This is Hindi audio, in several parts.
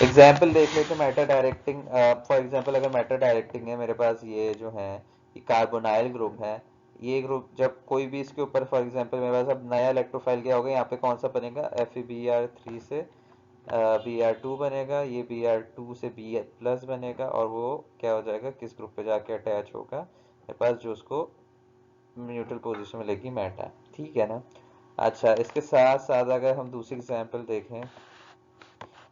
एग्जाम्पल देख लेते हैं मेटा डायरेक्टिंग। फॉर एग्जाम्पल अगर मेटा डायरेक्टिंग है मेरे पास, ये जो है ये कार्बोनाइल ग्रुप है। ये ग्रुप जब कोई भी इसके ऊपर, फॉर एग्जाम्पल मेरे पास अब नया इलेक्ट्रोफाइल क्या होगा, यहाँ पे कौन सा बनेगा, FeBr3 से Br2 बनेगा, ये Br2 से B प्लस बनेगा, और वो क्या हो जाएगा, किस ग्रुप पे जाके अटैच होगा मेरे पास, जो उसको न्यूट्रल पोजीशन में लेगी मेटा। ठीक है ना। अच्छा, इसके साथ साथ अगर हम दूसरी एग्जाम्पल देखें,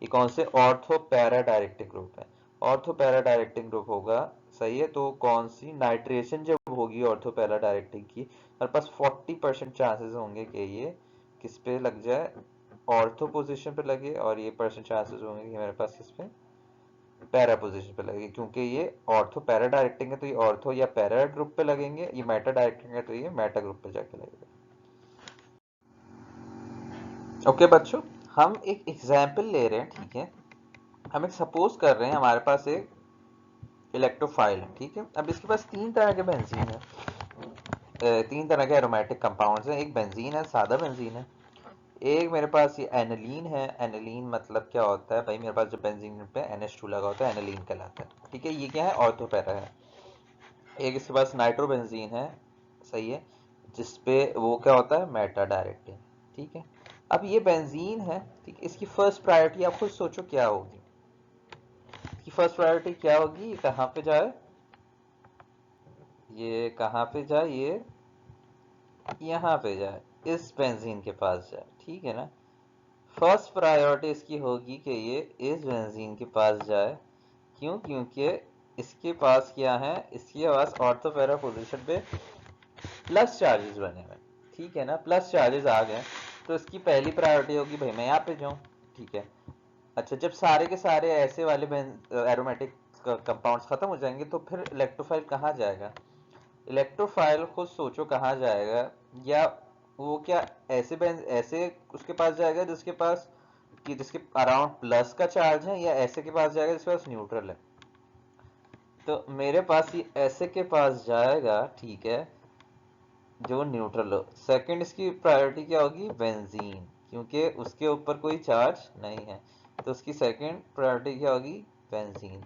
ये कौन से, ऑर्थो पैरा डायरेक्टिंग ग्रुप है। ऑर्थो पैरा डायरेक्टिंग ग्रुप होगा, सही है, तो कौन सी नाइट्रेशन जब होगी ऑर्थो पैरा डायरेक्टिंग की, हमारे पास 40% चांसेस होंगे कि ये किस पे लग जाए, ऑर्थो पोजीशन पे लगे, और ये परसेंट चांसेस होंगे कि मेरे पास किस पे, पैरा पोजीशन पे लगे, क्योंकि ये ऑर्थो पैरा डायरेक्टिंग है तो ये ऑर्थो या पैरा ग्रुप पे लगेंगे, ये मेटा डायरेक्टिंग है तो ये मेटा ग्रुप पे जाके लगेगा। ओके बच्चों, हम एक एग्जाम्पल ले रहे हैं, ठीक है। हम एक सपोज कर रहे हैं हमारे पास एक इलेक्ट्रोफाइल है, ठीक है। अब इसके पास तीन तरह के बेंजीन है, तीन तरह के एरोमेटिक कंपाउंड्स हैं। एक बेंजीन है, सादा बेंजीन है। एक मेरे पास ये एनिलीन है। एनिलीन मतलब क्या होता है भाई, मेरे पास जो बेंजीन पे NH2 लगा होता है एनिलीन कहलाता है, ठीक है। ये क्या है, ऑर्थोपैरा है। एक इसके पास नाइट्रोबेंजीन है, सही है, जिसपे वो क्या होता है, मेटा डायरेक्टिंग, ठीक है। अब ये बेंजीन है, ठीक है, इसकी फर्स्ट प्रायोरिटी आप खुद सोचो क्या होगी। इसकी फर्स्ट प्रायोरिटी क्या होगी, ये कहाँ पे जाए, ये कहाँ पे जाए, ये यहाँ पे जाए, इस बेंजीन के पास जाए, ठीक है ना। फर्स्ट प्रायोरिटी इसकी होगी कि ये इस बेंजीन के पास जाए। क्यों, क्योंकि इसके पास क्या है, इसके पास ऑर्थोपैरा पोजीशन पे प्लस चार्जेस बने हुए, ठीक है ना, प्लस चार्जेस आ गए, तो इसकी पहली प्रायोरिटी होगी भाई मैं यहाँ पे जाऊँ, ठीक है। अच्छा, जब सारे के सारे ऐसे वाले एरोमेटिक कंपाउंड्स खत्म हो जाएंगे तो फिर इलेक्ट्रोफाइल कहाँ जाएगा, इलेक्ट्रोफाइल खुद सोचो कहाँ जाएगा। या वो क्या ऐसे उसके पास जाएगा जिसके पास, कि जिसके अराउंड प्लस का चार्ज है, या ऐसे के पास जाएगा जिसके पास न्यूट्रल है। तो मेरे पास ये ऐसे के पास जाएगा, ठीक है, जो न्यूट्रल हो। सेकंड इसकी प्रायोरिटी क्या होगी, बेंजीन, क्योंकि उसके ऊपर कोई चार्ज नहीं है, तो उसकी सेकंड प्रायोरिटी क्या होगी, बेंजीन।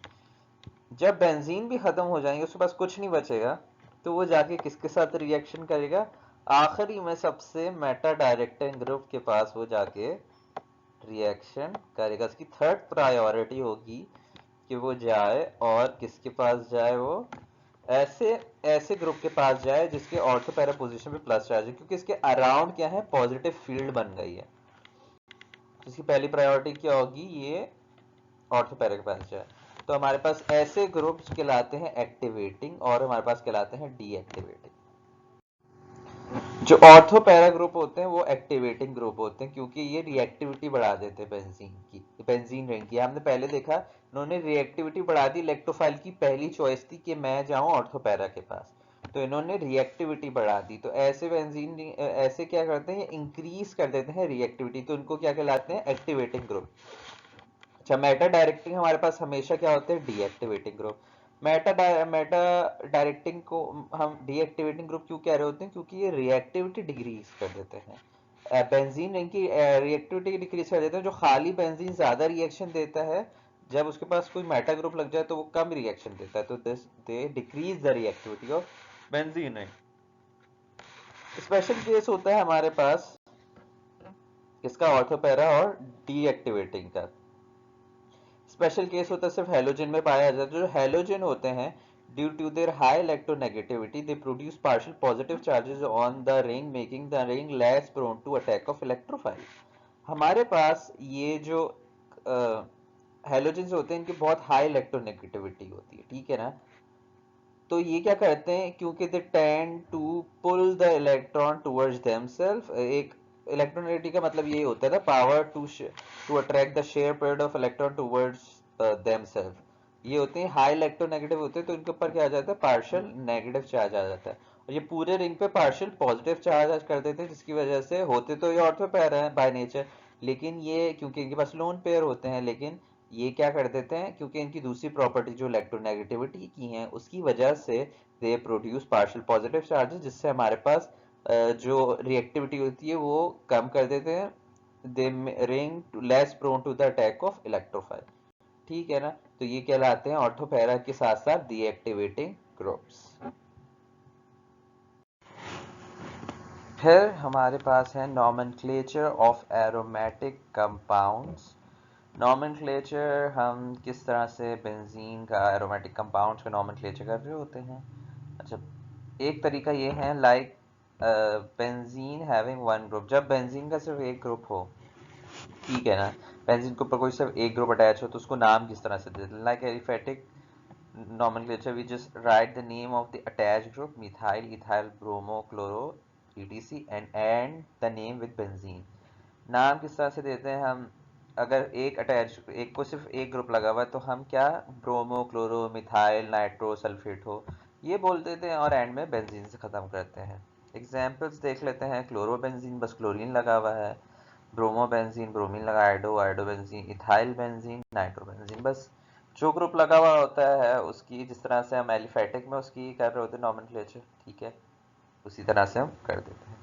जब बेंजीन भी खत्म हो जाएंगे, उसके पास कुछ नहीं बचेगा, तो वो जाके किसके साथ रिएक्शन करेगा, आखिरी में सबसे मेटा डायरेक्टिंग ग्रुप के पास वो जाके रिएक्शन करेगा। इसकी थर्ड प्रायोरिटी होगी कि वो जाए और किसके पास जाए, वो ऐसे ऐसे ग्रुप के पास जाए जिसके ऑर्थो पैरा पोजीशन पे प्लस चार्ज है, क्योंकि इसके अराउंड क्या है, पॉजिटिव फील्ड बन गई है। तो इसकी पहली प्रायोरिटी क्या होगी, ये ऑर्थो पैरा के पास जाए। तो हमारे पास ऐसे ग्रुप्स कहलाते हैं एक्टिवेटिंग, और हमारे पास कहलाते हैं डीएक्टिवेटिंग। जो ऑर्थो पैरा ग्रुप होते हैं वो एक्टिवेटिंग ग्रुप होते हैं, क्योंकि ये रिएक्टिविटी बढ़ा देते हैं बेंजीन की, बेंजीन रिंग की। हमने पहले देखा, इन्होंने रिएक्टिविटी बढ़ा दी, इलेक्ट्रोफाइल की पहली चॉइस थी कि मैं जाऊं ऑर्थो पैरा के पास, तो इन्होंने रिएक्टिविटी बढ़ा दी। तो ऐसे बेंजीन ऐसे क्या करते हैं, इंक्रीज कर देते हैं रिएक्टिविटी, तो इनको क्या कहलाते हैं, एक्टिवेटिंग ग्रुप। अच्छा, मेटा डायरेक्टिंग हमारे पास हमेशा क्या होते हैं, डीएक्टिवेटिंग ग्रुप। मेटा डायरेक्टिंग को हम डीएक्टिवेटिंग ग्रुप क्यों कह रहे होते हैं, क्योंकि ये रिएक्टिविटी डिक्रीज कर देते हैं, बेंजीन रिंग की रिएक्टिविटी डिक्रीज कर देते हैं। जो खाली बेंजीन ज्यादा रिएक्शन देता है, जब उसके पास कोई मेटा ग्रुप लग जाए तो वो कम रिएक्शन देता है, तो this they decrease the reactivity of benzene ring. Special case होता है हमारे पास इसका, ऑर्थोपैरा और डीएक्टिवेटिंग का। स्पेशल केस होता है सिर्फ हेलोजन में पाया जाता है। जो हेलोजन होते हैं, due to their high electronegativity they produce partial positive charges on the ring, making the ring less prone to attack of electrophile. हमारे पास ये जो हेलोजन होते हैं, इनकी बहुत हाई इलेक्ट्रोनेगेटिविटी होती है, ठीक है ना। तो ये क्या करते हैं, क्योंकि they tend to pull the electron towards themselves. एक इलेक्ट्रोनेगेटिविटी का मतलब यही होता है ना, power to attract the share paired of electron towards themselves. ये होते हैं हाई इलेक्ट्रोनेगेटिव होते हैं, तो इनके ऊपर क्या आ जाता है, पार्शियल नेगेटिव चार्ज आ जाता है, और ये पूरे रिंग पे पार्शियल पॉजिटिव चार्ज कर देते हैं, जिसकी वजह से होते तो ये ऑर्थो पेयर है बाय नेचर, लेकिन ये क्योंकि इनके पास लोन पेयर होते हैं, लेकिन ये क्या कर देते हैं, क्योंकि इनकी दूसरी प्रॉपर्टी जो इलेक्ट्रोनेगेटिविटी की है उसकी वजह से दे प्रोड्यूस पार्शियल पॉजिटिव चार्जेस, जिससे हमारे पास जो रिएक्टिविटी होती है वो कम कर देते हैं, they ring less prone to the attack of electrophile. ठीक है ना। तो ये कहलाते हैं ऑर्थो पैरा के साथ साथ डीएक्टिवेटिंग ग्रुप्स। फिर हमारे पास है nomenclature of aromatic compounds. Nomenclature हम किस तरह से बेंजीन का एरोमेटिक कंपाउंड्स का नॉमेनक्लेचर कर रहे होते हैं। अच्छा, एक तरीका ये है like benzene having one group, जब बेंजीन का सिर्फ एक ग्रुप हो, ठीक है ना, बेंजीन के ऊपर कोई सिर्फ एक ग्रुप अटैच हो तो उसको नाम किस तरह से देते हैं। Like aliphatic nomenclature we just write the name of the attached group methyl, ethyl, bromo, chloro, etc and the name with benzene। नाम किस तरह से देते हैं हम, अगर एक अटैच एक को सिर्फ एक ग्रुप लगा हुआ है तो हम क्या bromo, chloro, methyl, nitro, sulphate हो ये बोल देते हैं और एंड में बेंजीन से खत्म करते हैं। एग्जाम्पल्स देख लेते हैं। क्लोरो बेंजीन बस क्लोरीन लगा हुआ है, ब्रोमो बेंजीन ब्रोमीन लगा, iodo benzene, ethyl benzene, nitro benzene, बस जो ग्रुप लगा हुआ होता है उसकी, जिस तरह से हम एलिफेटिक में उसकी कर रहे होते हैं नॉमेनक्लेचर, ठीक है, उसी तरह से हम कर देते हैं।